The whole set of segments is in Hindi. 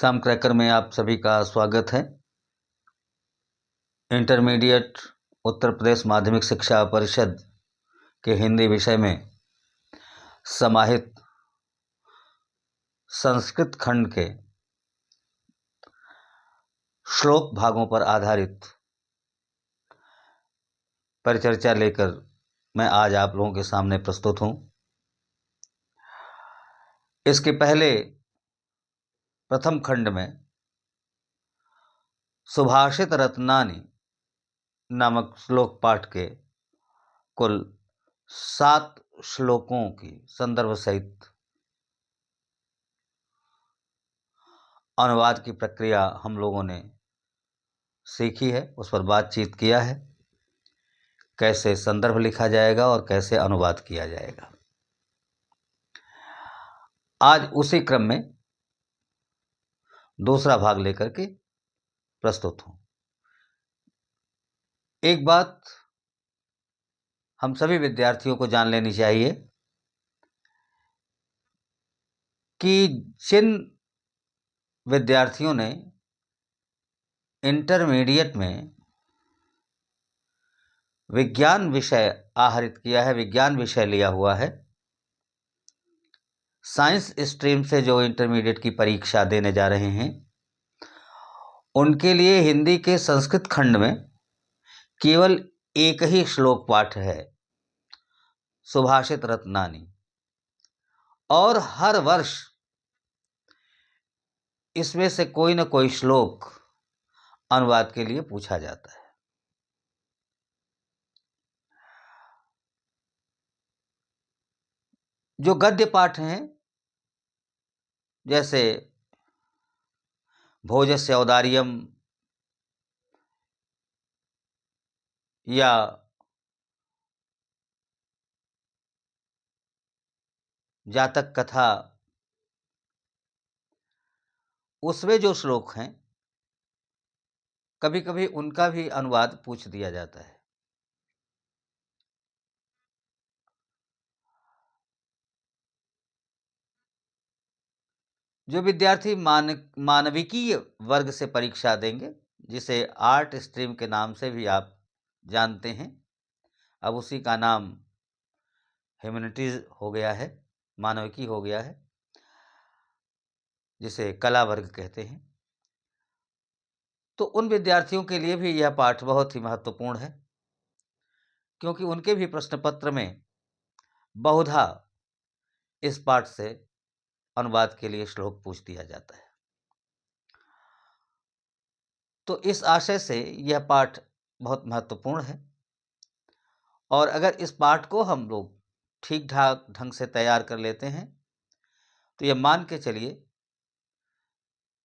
शाम क्रैकर में आप सभी का स्वागत है। इंटरमीडिएट उत्तर प्रदेश माध्यमिक शिक्षा परिषद के हिंदी विषय में समाहित संस्कृत खंड के श्लोक भागों पर आधारित परिचर्चा लेकर मैं आज आप लोगों के सामने प्रस्तुत हूं। इसके पहले प्रथम खंड में सुभाषित रत्नानि नामक श्लोक पाठ के कुल 7 श्लोकों की संदर्भ सहित अनुवाद की प्रक्रिया हम लोगों ने सीखी है, उस पर बातचीत किया है, कैसे संदर्भ लिखा जाएगा और कैसे अनुवाद किया जाएगा। आज उसी क्रम में दूसरा भाग लेकर के प्रस्तुत हूं। एक बात हम सभी विद्यार्थियों को जान लेनी चाहिए कि जिन विद्यार्थियों ने इंटरमीडिएट में विज्ञान विषय आहरित किया है, विज्ञान विषय लिया हुआ है, साइंस स्ट्रीम से जो इंटरमीडिएट की परीक्षा देने जा रहे हैं, उनके लिए हिंदी के संस्कृत खंड में केवल एक ही श्लोक पाठ है, सुभाषित रत्नानि, और हर वर्ष इसमें से कोई न कोई श्लोक अनुवाद के लिए पूछा जाता है। जो गद्य पाठ हैं, जैसे भोजस्य औदार्यम या जातक कथा, उसमें जो श्लोक हैं, कभी कभी उनका भी अनुवाद पूछ दिया जाता है। जो विद्यार्थी मानविकीय वर्ग से परीक्षा देंगे, जिसे आर्ट स्ट्रीम के नाम से भी आप जानते हैं, अब उसी का नाम ह्यूमैनिटीज हो गया है, मानविकी हो गया है, जिसे कला वर्ग कहते हैं, तो उन विद्यार्थियों के लिए भी यह पाठ बहुत ही महत्वपूर्ण है, क्योंकि उनके भी प्रश्न पत्र में बहुधा इस पाठ से अनुवाद के लिए श्लोक पूछ दिया जाता है। तो इस आशय से यह पाठ बहुत महत्वपूर्ण है, और अगर इस पाठ को हम लोग ठीक ठाक ढंग से तैयार कर लेते हैं तो यह मान के चलिए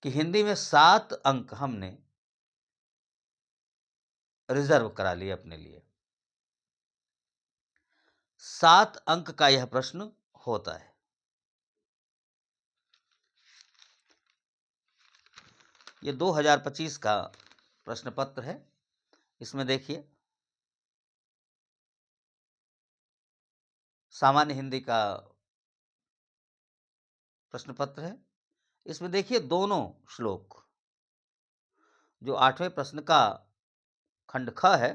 कि हिंदी में 7 अंक हमने रिजर्व करा लिए अपने लिए। 7 अंक का यह प्रश्न होता है। ये 2025 का प्रश्न पत्र है। इसमें देखिए, सामान्य हिंदी का प्रश्न पत्र है। इसमें देखिए, दोनों श्लोक, जो 8वें प्रश्न का खंड ख है,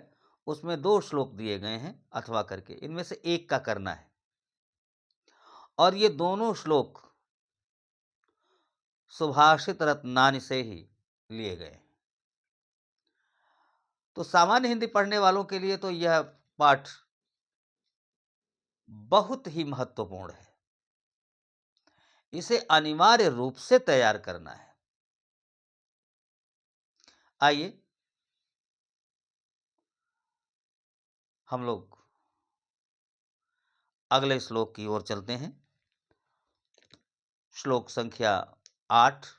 उसमें 2 श्लोक दिए गए हैं अथवा करके, इनमें से एक का करना है, और ये दोनों श्लोक सुभाषित रत्नानि से ही लिए गए हैं। तो सामान्य हिंदी पढ़ने वालों के लिए तो यह पाठ बहुत ही महत्वपूर्ण है। इसे अनिवार्य रूप से तैयार करना है। आइए हम लोग अगले श्लोक की ओर चलते हैं। श्लोक संख्या 8।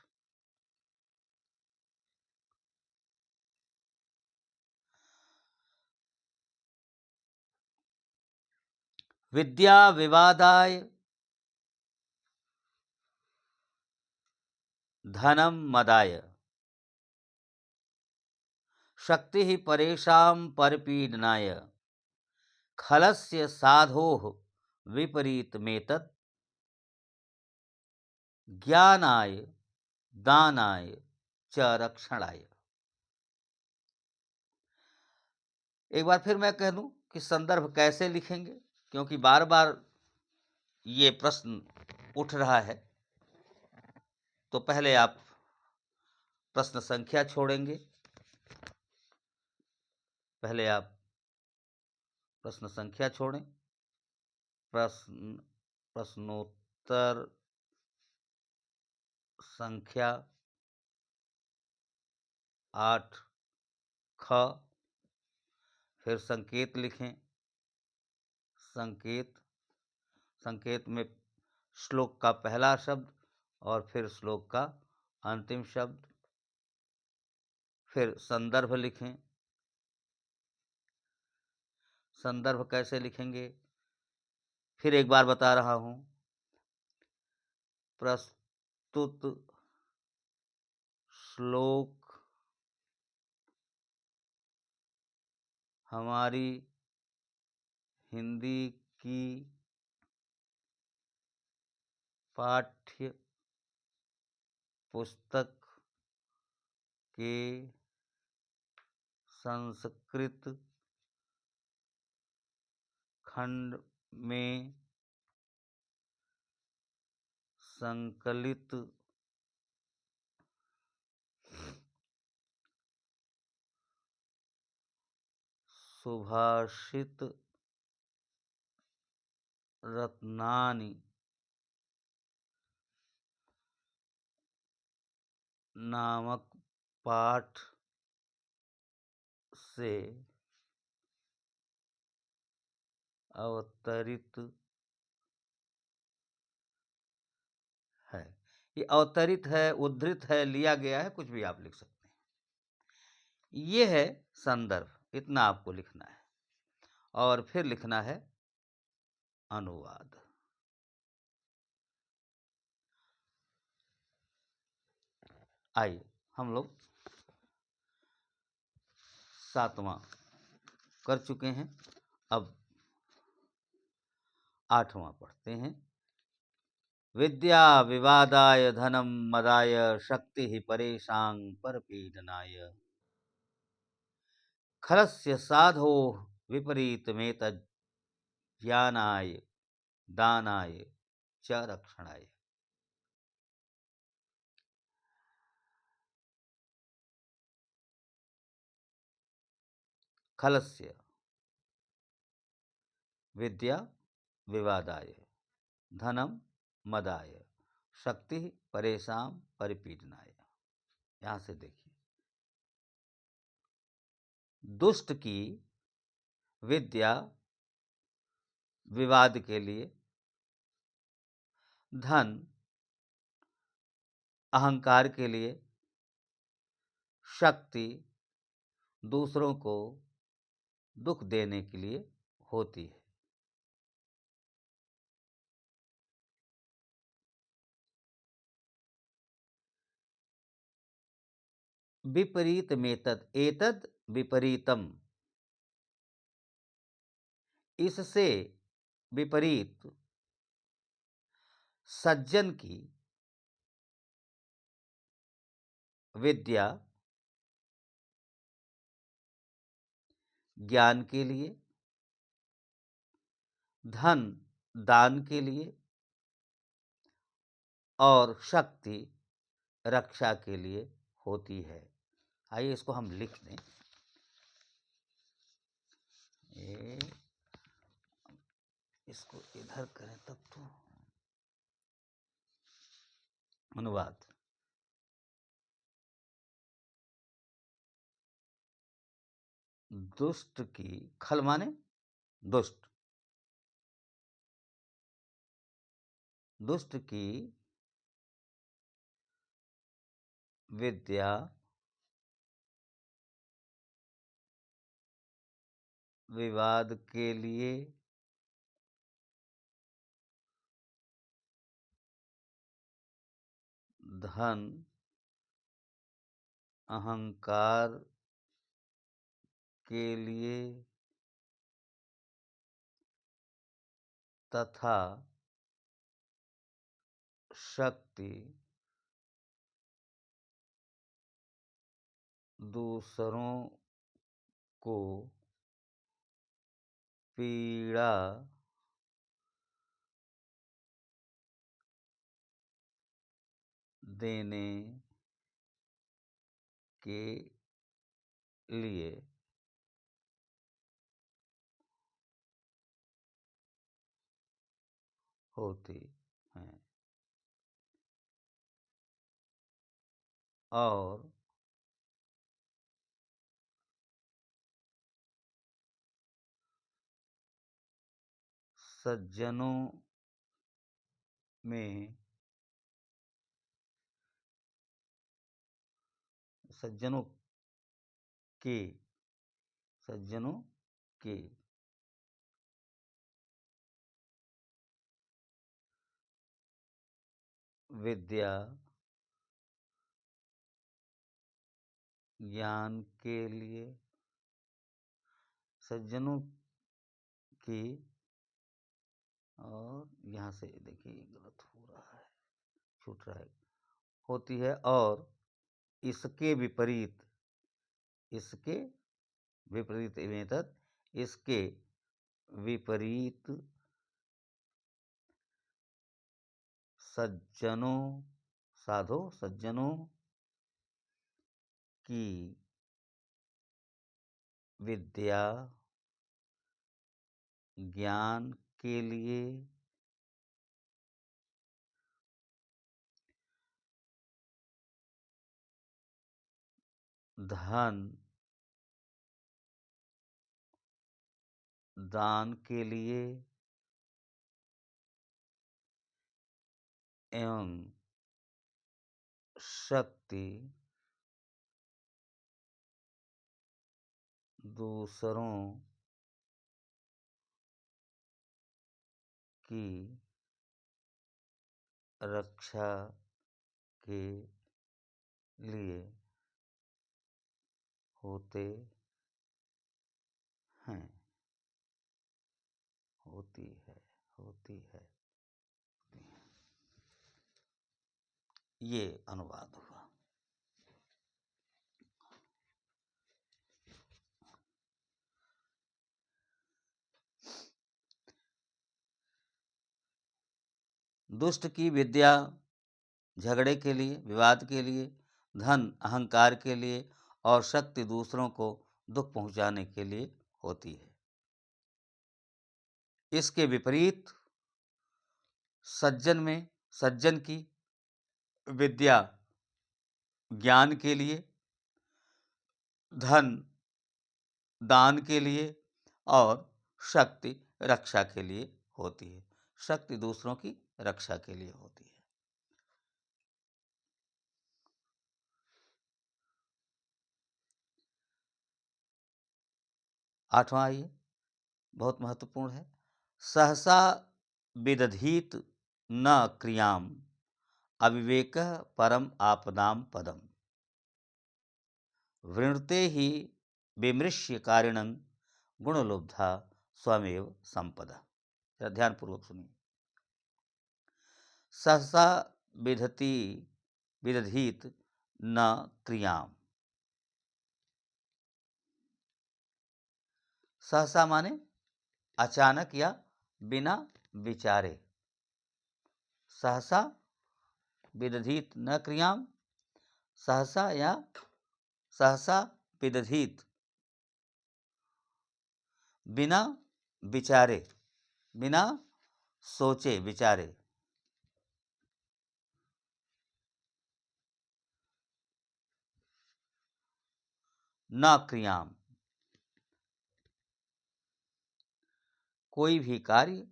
विद्या विवादाय धनम मदाय शक्ति ही परेशान परपीडनाय खलस्य साधोः विपरीत मेतत् ज्ञानाय दानाय च रक्षणाय। एक बार फिर मैं कह दूं कि संदर्भ कैसे लिखेंगे, क्योंकि बार बार ये प्रश्न उठ रहा है। तो पहले आप प्रश्न संख्या छोड़ेंगे, पहले आप प्रश्न संख्या छोड़ें। प्रश्नोत्तर संख्या 8 ख। फिर संकेत लिखें। संकेत में श्लोक का पहला शब्द और फिर श्लोक का अंतिम शब्द। फिर संदर्भ लिखें। संदर्भ कैसे लिखेंगे, फिर एक बार बता रहा हूं। प्रस्तुत श्लोक हमारी हिंदी की पाठ्य पुस्तक के संस्कृत खंड में संकलित सुभाषित रत्नानि नामक पाठ से अवतरित है। ये अवतरित है, उद्धृत है, लिया गया है, कुछ भी आप लिख सकते हैं। ये है संदर्भ, इतना आपको लिखना है। और फिर लिखना है अनुवाद। आइए हम लोग 7वां कर चुके हैं, अब 8वां पढ़ते हैं। विद्या विवादाय धनम मदाय शक्ति परेशां परपीडनाय। खलस्य साधो विपरीतमेतज् ज्ञानाय दानाय च रक्षणाय। खलस्य विद्या विवादाय धनम मदाय शक्ति परेशां परिपीडनाय। यहां से देखिए, दुष्ट की विद्या विवाद के लिए, धन अहंकार के लिए, शक्ति दूसरों को दुख देने के लिए होती है। विपरीत मेतद, एतद विपरीतम, इससे विपरीत सज्जन की विद्या ज्ञान के लिए, धन दान के लिए और शक्ति रक्षा के लिए होती है। आइए इसको हम लिख दें। इसको इधर करें तब तो। अनुवाद। दुष्ट की, खल माने दुष्ट, दुष्ट की विद्या विवाद के लिए, धन अहंकार के लिए तथा शक्ति दूसरों को पीड़ा देने के लिए होती हैं और सज्जनों में सज्जनों के सज्जनों के विद्या ज्ञान के लिए सज्जनों की और यहाँ से देखिए गलत हो रहा है, छूट रहा है, होती है और इसके विपरीत एतत् इसके विपरीत सज्जनों की विद्या ज्ञान के लिए धन दान के लिए एवं शक्ति दूसरों की रक्षा के लिए होते हैं होती है। ये अनुवाद हुआ। दुष्ट की विद्या झगड़े के लिए, विवाद के लिए, धन अहंकार के लिए और शक्ति दूसरों को दुख पहुंचाने के लिए होती है। इसके विपरीत सज्जन की विद्या ज्ञान के लिए, धन दान के लिए और शक्ति रक्षा के लिए होती है। शक्ति दूसरों की रक्षा के लिए होती है। 8वां आइए, बहुत महत्वपूर्ण है। सहसा विदधीत न क्रियाम अविवेकः परम आपदाम पदम वृणते ही विमृश्य कारिणं गुणलुब्धा स्वमेव संपदा। ध्यान पूर्वक सुनिए। सहसा विदधीत न क्रियाम। सहसा माने अचानक या बिना विचारे। सहसा विदधीत न क्रियाम, सहसा विदधीत बिना विचारे, बिना सोचे विचारे। न क्रियाम, कोई भी कार्य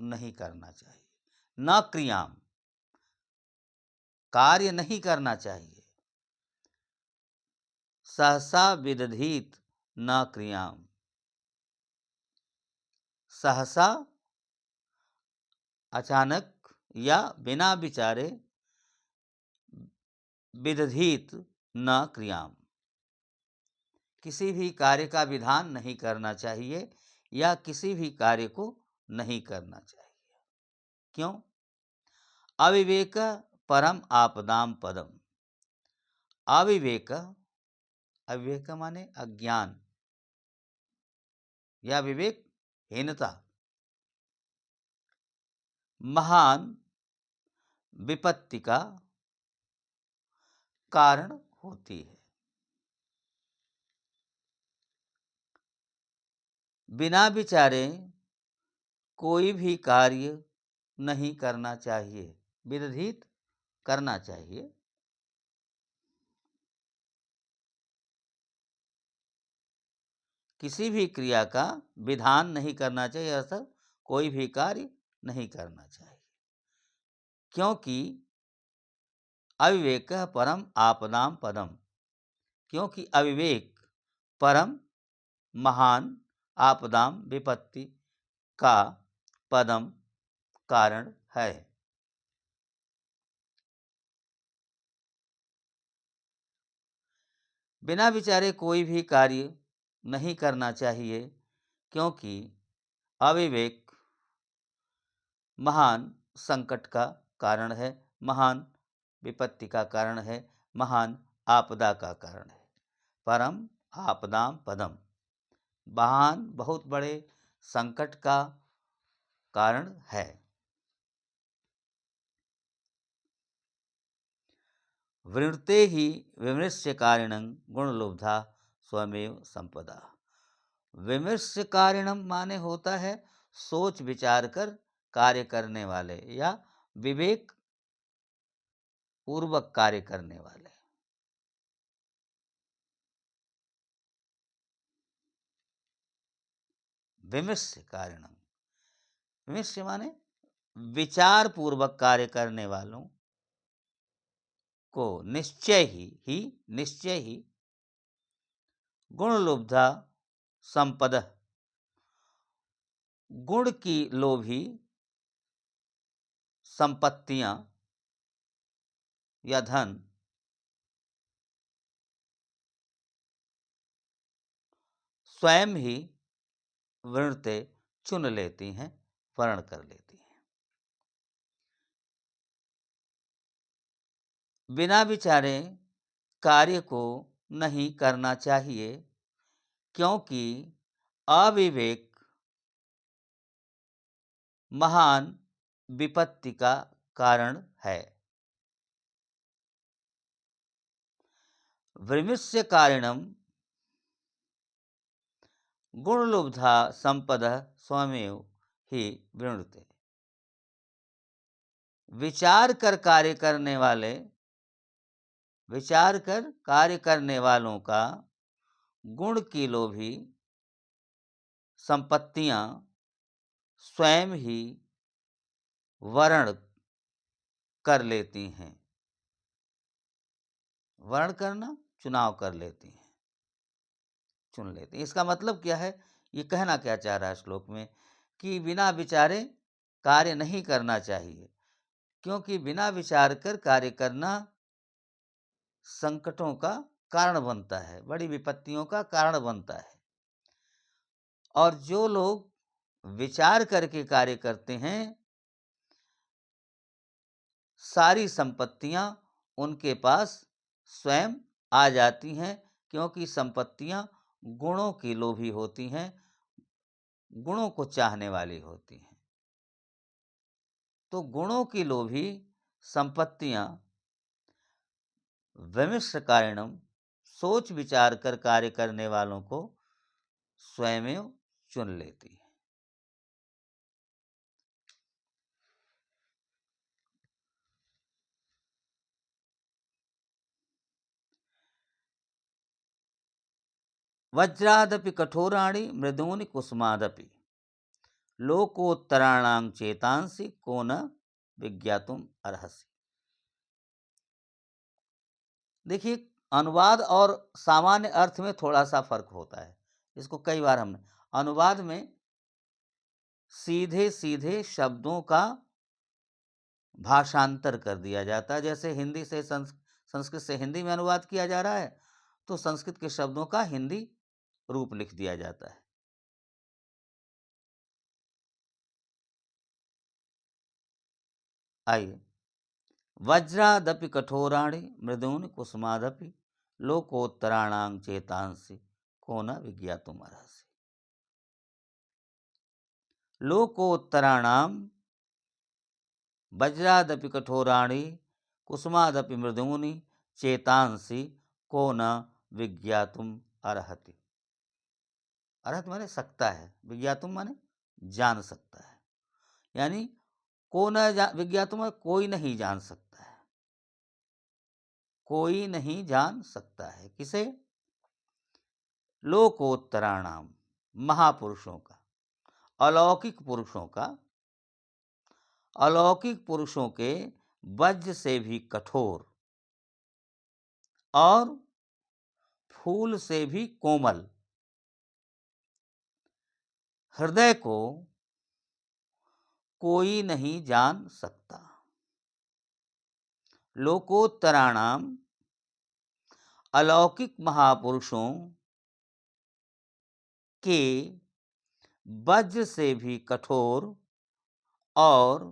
नहीं करना चाहिए। न क्रियाम, कार्य नहीं करना चाहिए। सहसा विदधीत न क्रियाम, सहसा अचानक या बिना विचारे, विदधीत न क्रियाम, किसी भी कार्य का विधान नहीं करना चाहिए या किसी भी कार्य को नहीं करना चाहिए। क्यों? अविवेक परम आपदाम पदम। अविवेक अविवेक का माने अज्ञान या विवेकहीनता महान विपत्ति का कारण होती है। बिना विचारे कोई भी कार्य नहीं करना चाहिए, विरहित करना चाहिए। किसी भी क्रिया का विधान नहीं करना चाहिए, अर्थात कोई भी कार्य नहीं करना चाहिए, क्योंकि अविवेक परम आपदाम पदम, क्योंकि अविवेक परम महान आपदाम विपत्ति का पदम कारण है। बिना विचारे कोई भी कार्य नहीं करना चाहिए, क्योंकि अविवेक महान संकट का कारण है, महान विपत्ति का कारण है, महान आपदा का कारण है। परम आपदाम पदम, महान बहुत बड़े संकट का कारण है। वृणते ही विमृश्य कारिणं गुणलुब्धा स्वमेव संपदा। विमृश्य कारिणम माने होता है सोच विचार कर कार्य करने वाले या विवेक पूर्वक कार्य करने वाले। विमृश्य कारिणम, विमृश्य माने विचार पूर्वक कार्य करने वालों को निश्चय ही गुण लुब्धा संपद, गुण की लोभी संपत्तियां या धन स्वयं ही वृणते चुन लेती हैं, वर्ण कर लेती हैं। बिना विचारे कार्य को नहीं करना चाहिए, क्योंकि अविवेक महान विपत्ति का कारण है। विमृश्य कारिणम गुणलुब्धा संपदः स्वमेव ही वृणुते। विचार कर कार्य करने वालों का गुण की लोभी संपत्तियां स्वयं ही वर्ण कर लेती हैं। वर्ण करना, चुनाव कर लेती हैं, चुन लेती हैं। इसका मतलब क्या है, ये कहना क्या चाह रहा है श्लोक में, कि बिना विचारे कार्य नहीं करना चाहिए, क्योंकि बिना विचार कर कार्य करना संकटों का कारण बनता है, बड़ी विपत्तियों का कारण बनता है। और जो लोग विचार करके कार्य करते हैं, सारी संपत्तियां उनके पास स्वयं आ जाती हैं, क्योंकि संपत्तियां गुणों की लोभी होती हैं, गुणों को चाहने वाली होती हैं। तो गुणों की लोभी संपत्तियां विमृश्य कारिणम, सोच विचार कर कार्य करने वालों को स्वयं चुन लेती है। वज्रादपि कठोराणि मृदूनि कुसुमादपि लोकोत्तराणां चेतांसि को न विज्ञातुम अर्हसि। देखिए, अनुवाद और सामान्य अर्थ में थोड़ा सा फर्क होता है। इसको कई बार हमने अनुवाद में सीधे सीधे शब्दों का भाषांतर कर दिया जाता है। जैसे हिंदी से संस्कृत से हिंदी में अनुवाद किया जा रहा है, तो संस्कृत के शब्दों का हिंदी रूप लिख दिया जाता है। आइए, वज्रादपि कठोराणि मृदूनि कुसुमादपि लोकोत्तराणां चेतांसि को न विज्ञातुमर्हसि। लोकोत्तराणां वज्रादपि कठोराणि कुसुमादपि मृदूनि चेतांसि को न विज्ञातुम अर्हति। अर्हत माने सकता है, विज्ञातुम माने जान सकता है। यानी को न विज्ञातुम, कोई नहीं जान सकता है, कोई नहीं जान सकता है। किसे? लोकोत्तराणाम, महापुरुषों का, अलौकिक पुरुषों का, अलौकिक पुरुषों के वज्र से भी कठोर और फूल से भी कोमल हृदय को कोई नहीं जान सकता। लोकोत्तराणाम, अलौकिक महापुरुषों के वज्र से भी कठोर और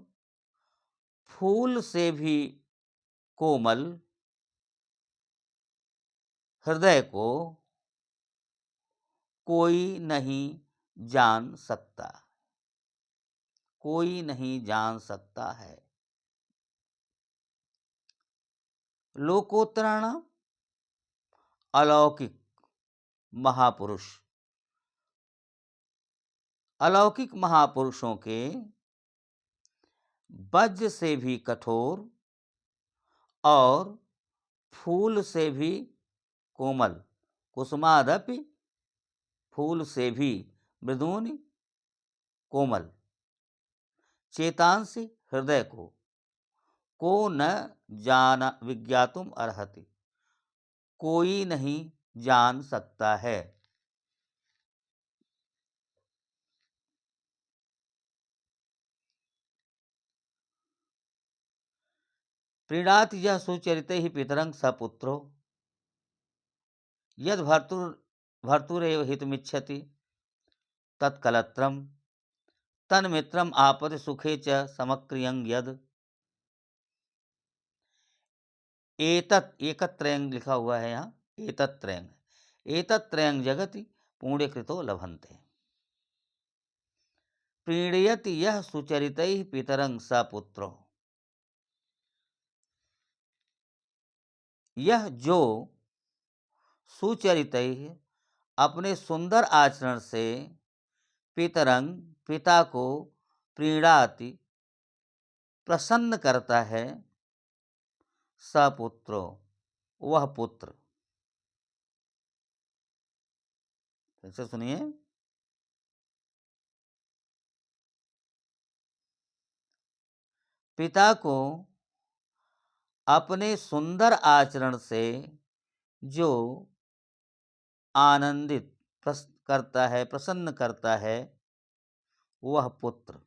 फूल से भी कोमल हृदय को कोई नहीं जान सकता, कोई नहीं जान सकता है। लोकोत्तराणाम, अलौकिक महापुरुष, अलौकिक महापुरुषों के वज्र से भी कठोर और फूल से भी कोमल, कुसुमादपि, फूल से भी मृदूनि कोमल, चेतांसि, हृदय को न जान विज्ञातुम अर्हति, कोई नहीं जान सकता है। प्रीणाति यः सुचरितैः पितरं स पुत्रो यद् भर्तुरेव हितमिच्छति तत्कलत्रं तन्मित्रम् आपदि सुखे च समक्रियं यद्। एतत्, एकत्रयं लिखा हुआ है यहाँ, एतत्त्रयं, एतत्त्रयं जगति पुण्यकृतो लभन्ते। प्रीणयति यः सुचरितैः पितरं स पुत्रो, यह जो सुचरितैः, अपने सुंदर आचरण से, पितरं, पिता को, प्रीणाति, प्रसन्न करता है, सपुत्रो, वह पुत्र। ऐसे सुनिए, पिता को अपने सुंदर आचरण से जो आनंदित करता है, प्रसन्न करता है, वह पुत्र।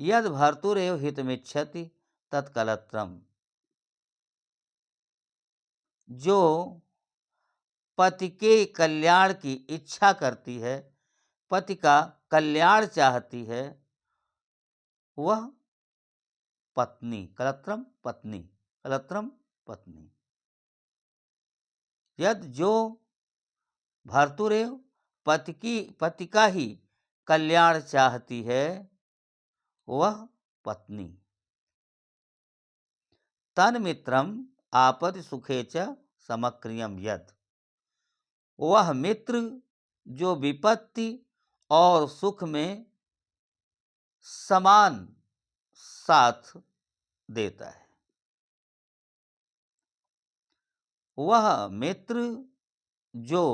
यद भर्तुरेव हितमिच्छति तत्कलत्रम, जो पति के कल्याण की इच्छा करती है, पति का कल्याण चाहती है, वह पत्नी, कलत्रम पत्नी, कलत्रम पत्नी। यद जो भर्तुरेव, पति का ही कल्याण चाहती है, वह पत्नी। तन्मित्रम आपद सुखे च समक्रियम यद, वह मित्र जो विपत्ति और सुख में समान साथ देता है, वह मित्र जो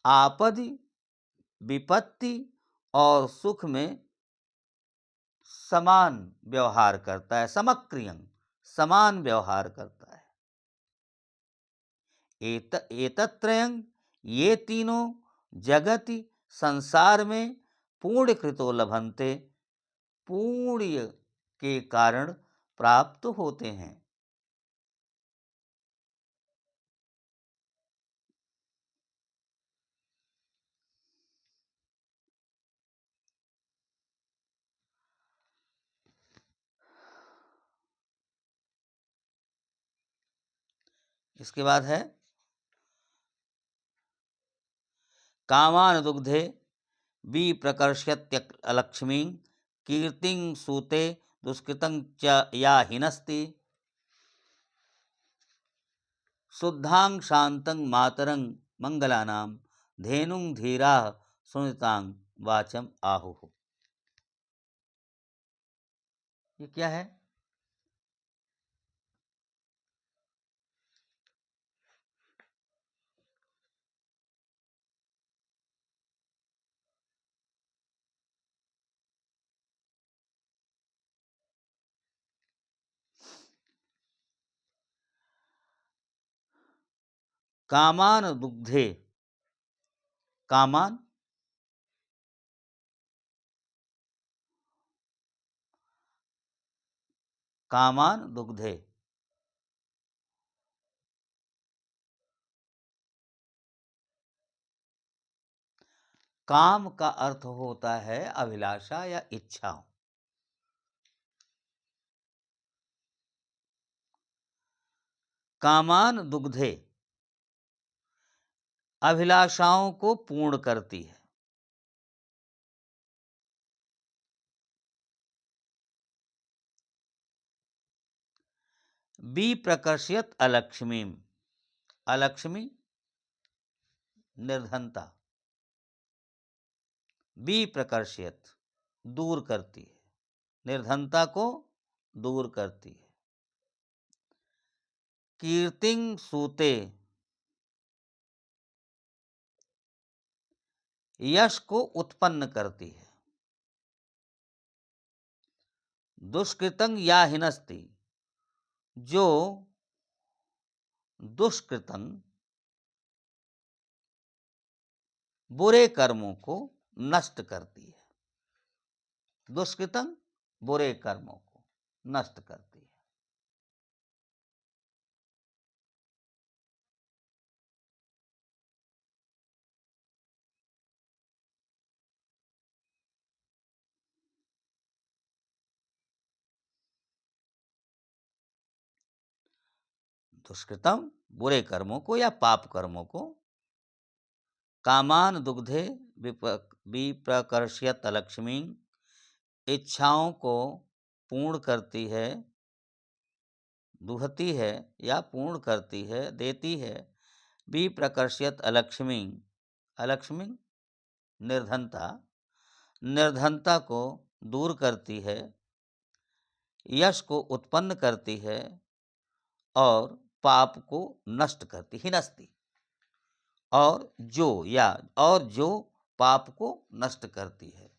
आपद, विपत्ति और सुख में समान व्यवहार करता है, समक्रियं, समान व्यवहार करता है। एतत्त्रयं, ये तीनों जगति, संसार में पूर्ण कृतो लभन्ते, पुण्य के कारण प्राप्त होते हैं। इसके बाद है कामान दुग्धे विप्रकर्षत्यलक्ष्मीं कीर्तिं सूते दुष्कृतं च या हिनस्ति शुद्धां शान्तं मातरं मंगलानां धेनुं धीराः सुनितां वाचम आहुः। ये क्या है? कामान दुग्धे, कामान कामान दुग्धे, काम का अर्थ होता है अभिलाषा या इच्छा। कामान दुग्धे अभिलाषाओं को पूर्ण करती है। विप्रकर्षयत अलक्ष्मीं, अलक्ष्मी निर्धनता, विप्रकर्षयत दूर करती है, निर्धनता को दूर करती है। कीर्तिं सूते यश को उत्पन्न करती है। दुष्कृतं या हिनस्ति, जो दुष्कृतं बुरे कर्मों को नष्ट करती है। दुष्कृतं बुरे कर्मों को नष्ट करती है। दुष्कृतम बुरे कर्मों को या पाप कर्मों को, कामान दुग्धे विप्रकर्षयत लक्ष्मी इच्छाओं को पूर्ण करती है, दुहती है या पूर्ण करती है, देती है। विप्रकर्षयत अलक्ष्मी, अलक्ष्मी निर्धनता, निर्धनता को दूर करती है, यश को उत्पन्न करती है और पाप को नष्ट करती, हिनस्ती और जो पाप को नष्ट करती है।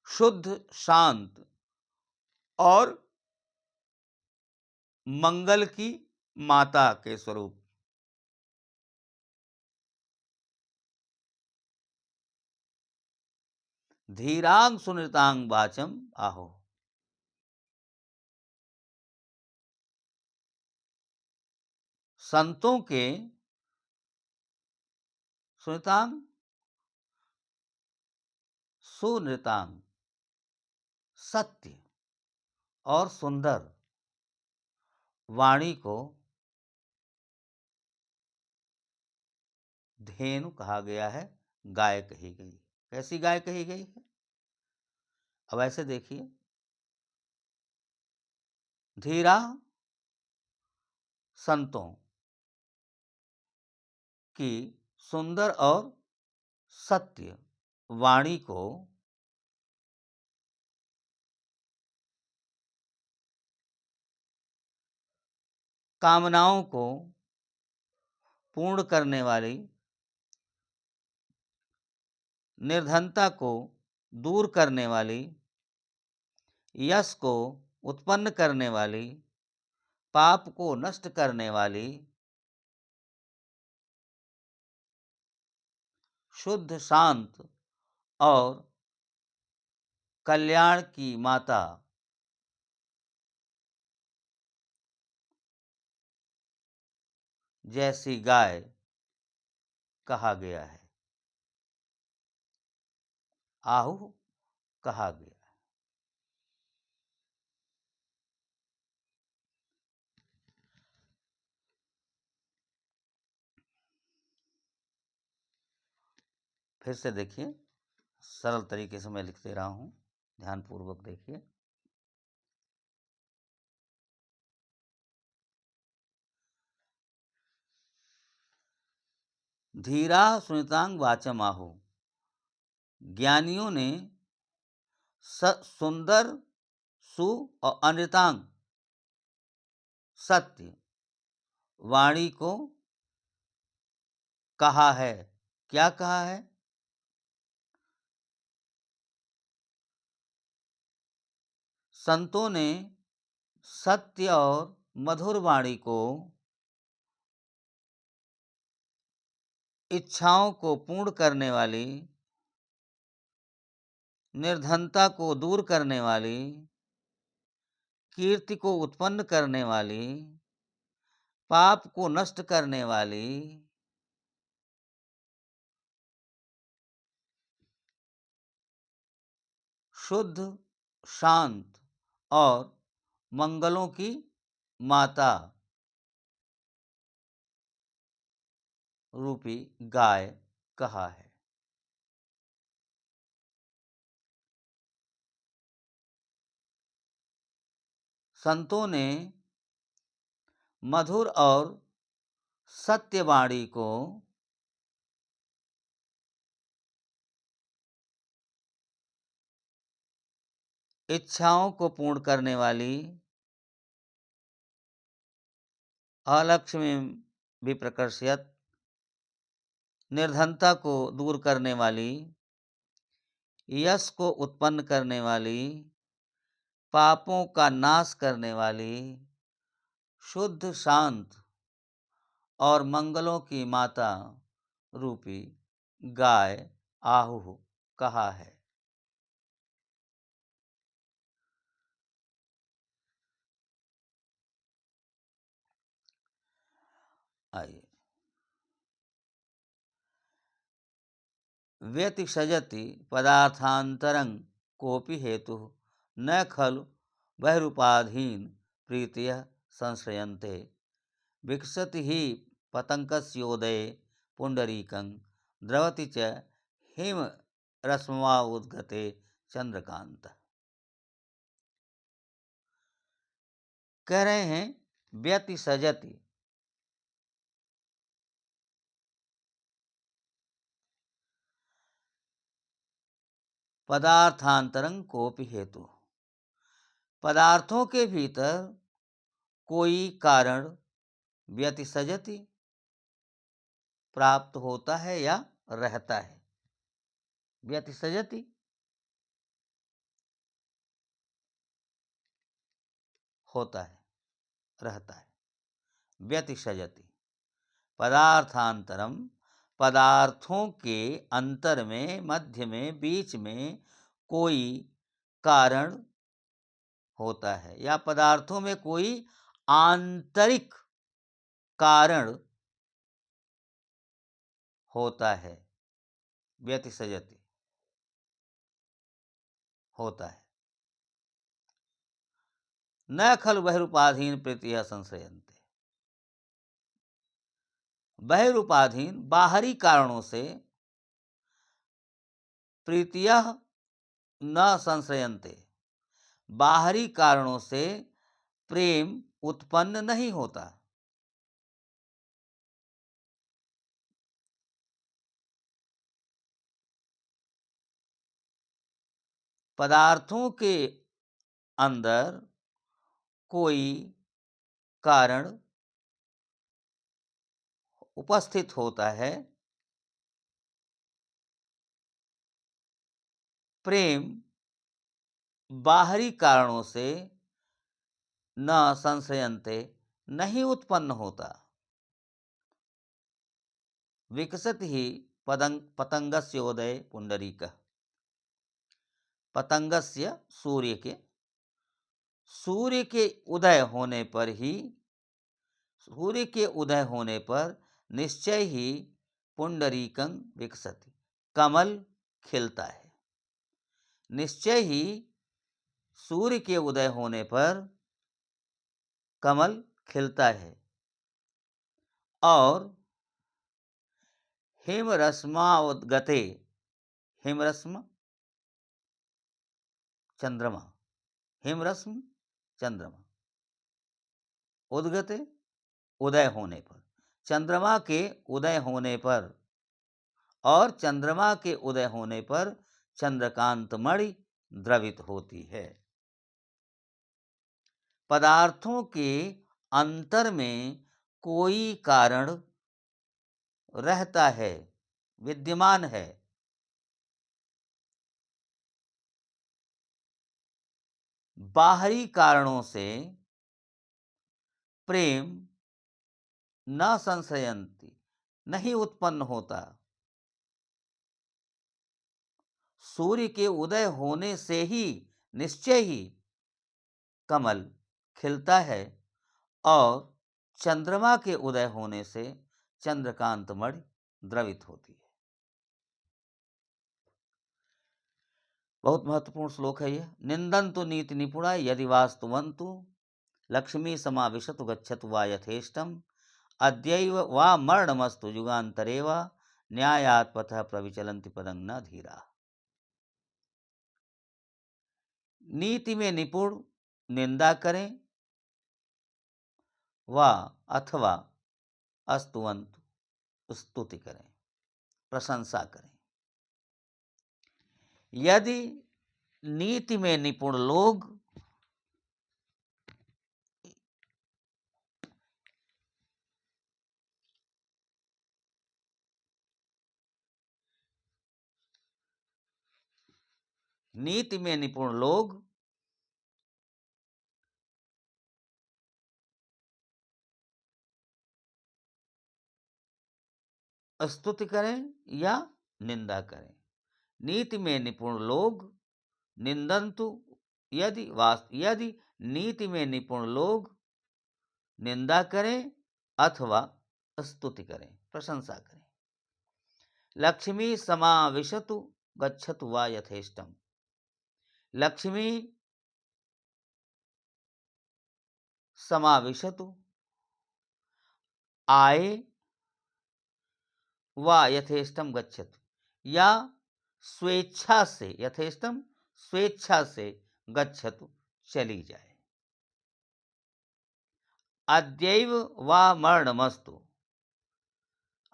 शुद्ध, शांत और मंगल की माता के स्वरूप। धीरांग सुनितांग वाचम आहो, संतों के सुनितांग सुनृतांग सत्य और सुंदर वाणी को धेनु कहा गया है, गाय कही गई। कैसी गाय कही गई है? अब ऐसे देखिए, धीरा संतों की सुंदर और सत्य वाणी को कामनाओं को पूर्ण करने वाली, निर्धनता को दूर करने वाली, यश को उत्पन्न करने वाली, पाप को नष्ट करने वाली, शुद्ध, शांत और कल्याण की माता जैसी गाय कहा गया है, आहु कहा गया। फिर से देखिए, सरल तरीके से मैं लिख दे रहा हूँ, ध्यानपूर्वक देखिए। धीरा सुनितांग वाचम आहो, ज्ञानियों ने सुंदर सु और अनृतांग सत्य वाणी को कहा है। क्या कहा है? संतों ने सत्य और मधुर वाणी को इच्छाओं को पूर्ण करने वाली, निर्धनता को दूर करने वाली, कीर्ति को उत्पन्न करने वाली, पाप को नष्ट करने वाली, शुद्ध, शांत और मंगलों की माता रूपी गाय कहा है। संतों ने मधुर और सत्यवाणी को इच्छाओं को पूर्ण करने वाली, अलक्ष्मी विप्रकर्षयत्, निर्धनता को दूर करने वाली, यश को उत्पन्न करने वाली, पापों का नाश करने वाली, शुद्ध, शांत और मंगलों की माता रूपी गाय आहु कहा है। आइए, व्यतिसजति पदार्थांतरं कोपि हेतु न खलु बहिरूपाधीन प्रीतियः संश्रयन्ते, विकसति हि पतंगस्योदये पुंडरीकं, द्रवति च हिम रश्मवा उद्गते चंद्रकांत। कह रहे हैं व्यतिसजति, पदार्थांतरं कोपि हेतु, पदार्थों के भीतर कोई कारण व्यतिसजति प्राप्त होता है या रहता है। व्यतिसजति होता है, रहता है। व्यतिसजति पदार्थांतरम, पदार्थों के अंतर में, मध्य में, बीच में कोई कारण होता है या पदार्थों में कोई आंतरिक कारण होता है। व्यतिसजति होता है। न खलु बहिरूपाधीन प्रीतियः संश्रयन्ते, बहिरूपाधीन बाहरी कारणों से प्रीतियः न संश्रयन्ते, बाहरी कारणों से प्रेम उत्पन्न नहीं होता। पदार्थों के अंदर कोई कारण उपस्थित होता है, प्रेम बाहरी कारणों से न संशयन्ते नहीं उत्पन्न होता। विकसत ही पतंगस्य उदय पुंडरीक, पतंगस्य सूर्य के उदय होने पर ही, सूर्य के उदय होने पर निश्चय ही पुंडरीकं विकसति, कमल खिलता है। निश्चय ही सूर्य के उदय होने पर कमल खिलता है और हिम रश्माउद्गते हिमरस्म चंद्रमा, हिमरस्म चंद्रमा, उद्गते उदय होने पर, चंद्रमा के उदय होने पर, और चंद्रमा के उदय होने पर चंद्रकांत मणि द्रवित होती है। पदार्थों के अंतर में कोई कारण रहता है, विद्यमान है। बाहरी कारणों से प्रेम न संशयंति, नहीं उत्पन्न होता। सूर्य के उदय होने से ही निश्चय ही कमल खिलता है, और चंद्रमा के उदय होने से चंद्रकांत मणि द्रवित होती है। बहुत महत्वपूर्ण श्लोक है यह। निंदन्तु नीति निपुणा यदि वास्तुवन्तु, लक्ष्मी समाविशतु गच्छतु वा यथेष्टम, अद्यैव वा मरणमस्तु युगान्तरे वा, न्यायात् पथः प्रविचलन्ति पदं न धीरा। नीति में निपुण निंदा करें व अथवा अस्तुवन्तु स्तुति करें, प्रशंसा करें। यदि नीति में निपुण लोग नीति में निपुण लोग स्तुति करें या निंदा करें। नीति में निपुण लोग निंदन्तु यदि नीति में निपुण लोग निंदा करें अथवा स्तुति करें, प्रशंसा करें। लक्ष्मी समाविशतु गच्छतु वा यथेष्टम, लक्ष्मी समाविशतु आए वा यथेष्टम गच्छतु, या स्वेच्छा से, यथेष्टम स्वेच्छा से, गच्छतु चली जाए। अद्यैव वा मरणमस्तु,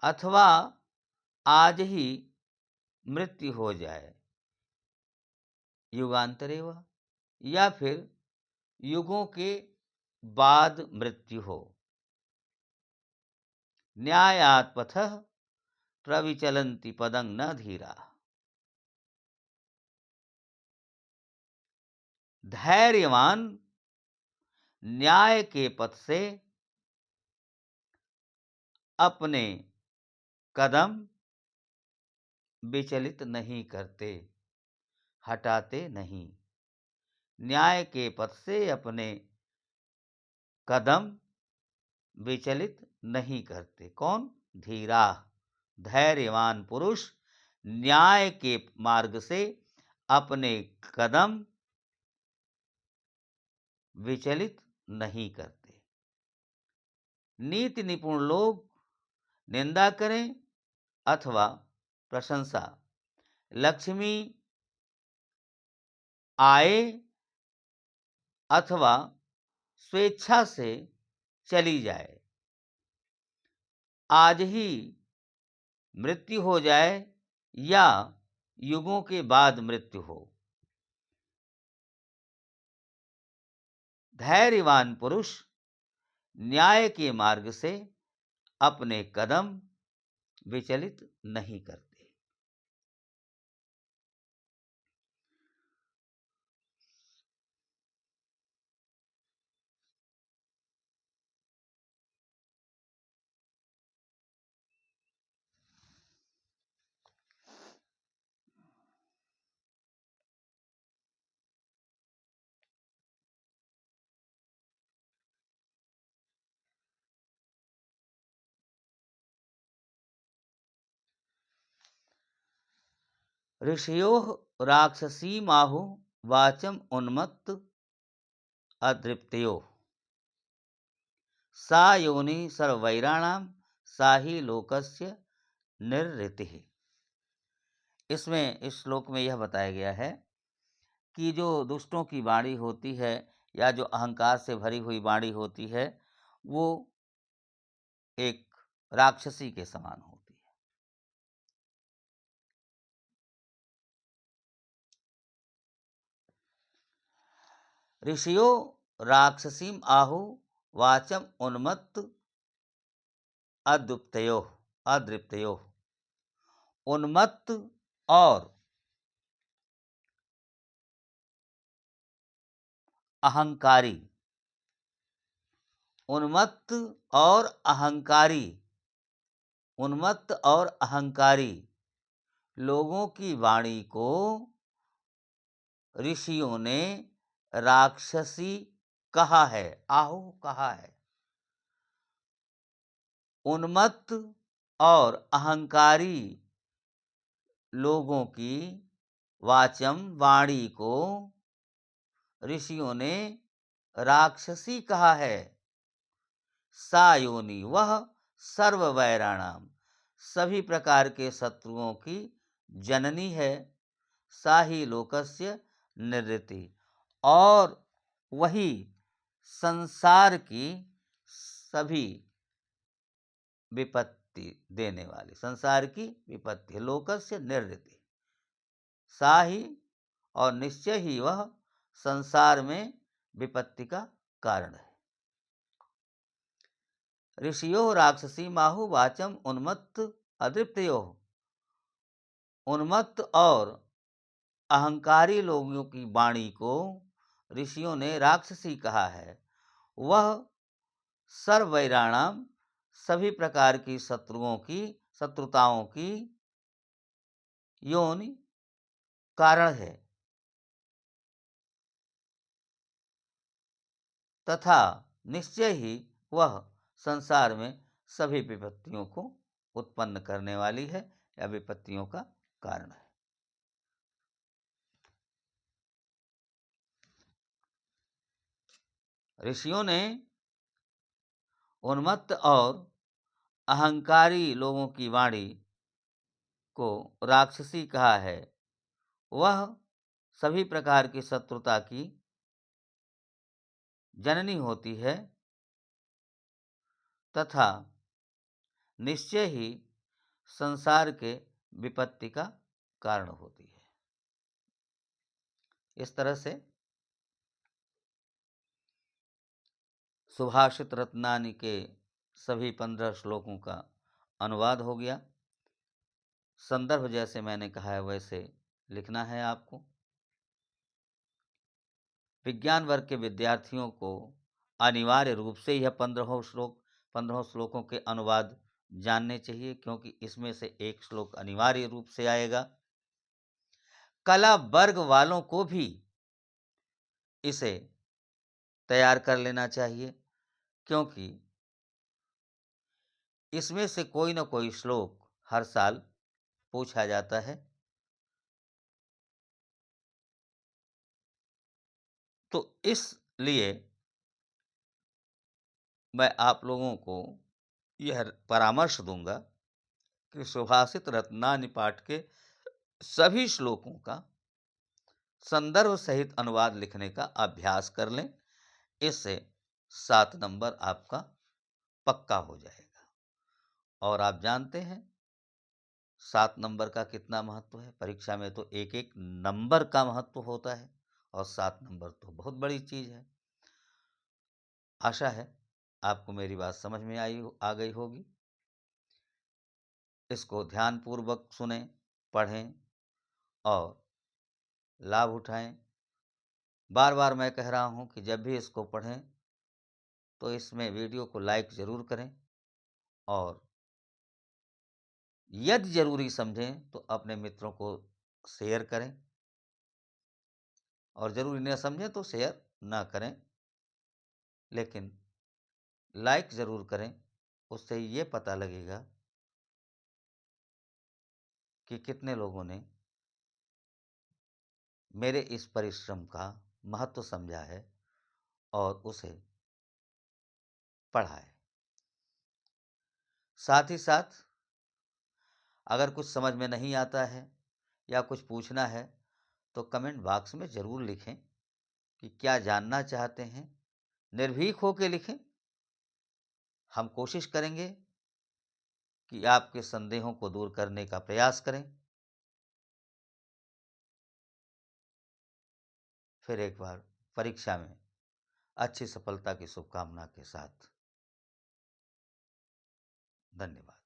अथवा आज ही मृत्यु हो जाए। युगांतरे वा, या फिर युगों के बाद मृत्यु हो। न्यायात् पथः प्रविचलन्ति पदं न धीरा, धैर्यवान न्याय के पथ से अपने कदम विचलित नहीं करते, हटाते नहीं। न्याय के पथ से अपने कदम विचलित नहीं करते। कौन? धीरा, धैर्यवान पुरुष न्याय के मार्ग से अपने कदम विचलित नहीं करते। नीति निपुण लोग निंदा करें अथवा प्रशंसा, लक्ष्मी आए अथवा स्वेच्छा से चली जाए, आज ही मृत्यु हो जाए या युगों के बाद मृत्यु हो। धैर्यवान पुरुष न्याय के मार्ग से अपने कदम विचलित नहीं करते। ऋषयोः राक्षसीमाहुः वाचम् उन्मत्त अदृप्तयोः, सा योनिः सर्ववैराणां सा ही लोकस्य निर्ऋतिः। इसमें इस श्लोक में यह बताया गया है कि जो दुष्टों की वाणी होती है या जो अहंकार से भरी हुई वाणी होती है, वो एक राक्षसी के समान होती है। ऋषियो राक्षसीम आहु वाचम उन्मत्त अदृप्तयो अदृप्तयो। उन्मत्त और अहंकारी, उन्मत्त और अहंकारी, उन्मत्त और अहंकारी लोगों की वाणी को ऋषियों ने राक्षसी कहा है, आहु कहा है। उन्मत्त और अहंकारी लोगों की वाचम वाणी को ऋषियों ने राक्षसी कहा है। सा योनि वह सर्व वैराणाम सभी प्रकार के शत्रुओं की जननी है। सा ही लोकस्य निवृत्ति और वही संसार की सभी विपत्ति देने वाली, संसार की विपत्ति, लोकस्य निवृत्ति। सा ही और निश्चय ही वह संसार में विपत्ति का कारण है। ऋषियो राक्षसी माहु वाचम उन्मत्त अदृप्तयो। उन्मत्त और अहंकारी लोगों की वाणी को ऋषियों ने राक्षसी कहा है। वह सर्वैराणाम सभी प्रकार की शत्रुओं की, शत्रुताओं की योनि कारण है तथा निश्चय ही वह संसार में सभी विपत्तियों को उत्पन्न करने वाली है या विपत्तियों का कारण है। ऋषियों ने उन्मत्त और अहंकारी लोगों की वाणी को राक्षसी कहा है। वह सभी प्रकार की शत्रुता की जननी होती है तथा निश्चय ही संसार के विपत्ति का कारण होती है। इस तरह से सुभाषित रत्नानि के सभी 15 श्लोकों का अनुवाद हो गया। संदर्भ जैसे मैंने कहा है वैसे लिखना है आपको। विज्ञान वर्ग के विद्यार्थियों को अनिवार्य रूप से यह 15 श्लोकों के अनुवाद जानने चाहिए, क्योंकि इसमें से एक श्लोक अनिवार्य रूप से आएगा। कला वर्ग वालों को भी इसे तैयार कर लेना चाहिए, क्योंकि इसमें से कोई न कोई श्लोक हर साल पूछा जाता है। तो इसलिए मैं आप लोगों को यह परामर्श दूंगा कि सुभाषित रत्नानि पाठ के सभी श्लोकों का संदर्भ सहित अनुवाद लिखने का अभ्यास कर लें। इससे 7 नंबर आपका पक्का हो जाएगा। और आप जानते हैं 7 नंबर का कितना महत्व है। परीक्षा में तो एक एक नंबर का महत्व होता है और 7 नंबर तो बहुत बड़ी चीज है। आशा है आपको मेरी बात समझ में आ गई होगी। इसको ध्यानपूर्वक सुने, पढ़ें और लाभ उठाएं। बार बार मैं कह रहा हूं कि जब भी इसको पढ़ें तो इसमें वीडियो को लाइक जरूर करें और यदि जरूरी समझें तो अपने मित्रों को शेयर करें, और जरूरी न समझें तो शेयर ना करें, लेकिन लाइक जरूर करें। उससे ये पता लगेगा कि कितने लोगों ने मेरे इस परिश्रम का महत्व समझा है और उसे पढ़ा है। साथ ही साथ अगर कुछ समझ में नहीं आता है या कुछ पूछना है तो कमेंट बॉक्स में ज़रूर लिखें कि क्या जानना चाहते हैं। निर्भीक होकर लिखें। हम कोशिश करेंगे कि आपके संदेहों को दूर करने का प्रयास करें। फिर एक बार परीक्षा में अच्छी सफलता की शुभकामना के साथ धन्यवाद।